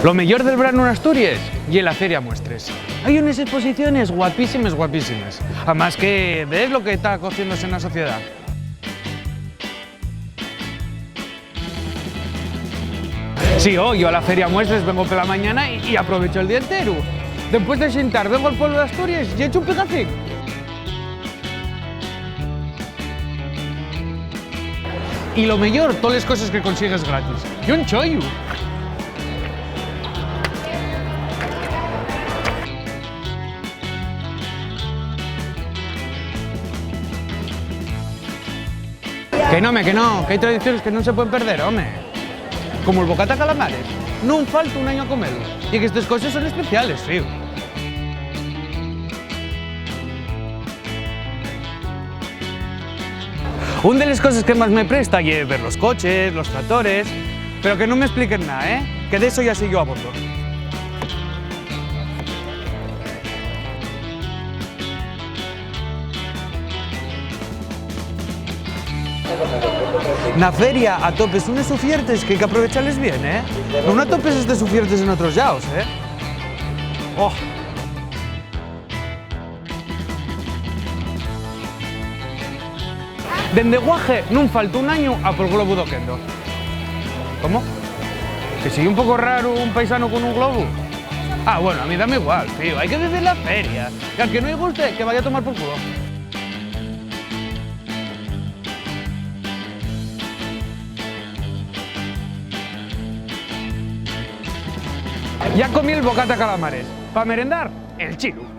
Lo mejor del verano en Asturias y en la Feria Muestres. Hay unas exposiciones guapísimas, guapísimas. Además que ves lo que está cociéndose en la sociedad. Sí, yo a la Feria Muestres vengo por la mañana y aprovecho el día entero. Después de sentar, vengo al pueblo de Asturias y echo un picacín. Y lo mejor, todas las cosas que consigues gratis. Y un chollo. Que no, que hay tradiciones que no se pueden perder, hombre. Como el bocata calamares. No falta un año a comerlo. Y que estas cosas son especiales, tío. Una de las cosas que más me presta es ver los coches, los tractores, pero que no me expliquen nada, ¿eh? Que de eso ya sé yo a bordo. Na feria atopes unes ofertes que hay que aprovecharles bien, ¿eh? No atopes estas ofertes en otros lados, ¿eh? Oh. Dende Guaje non falta un año a por globo do Kendo. ¿Cómo? ¿Que sigue un poco raro un paisano con un globo? Ah, bueno, a mí dame igual, tío. Hay que vivir la feria. Que al que no le guste, que vaya a tomar por culo. Ya comí el bocata calamares. Para merendar, el chilu.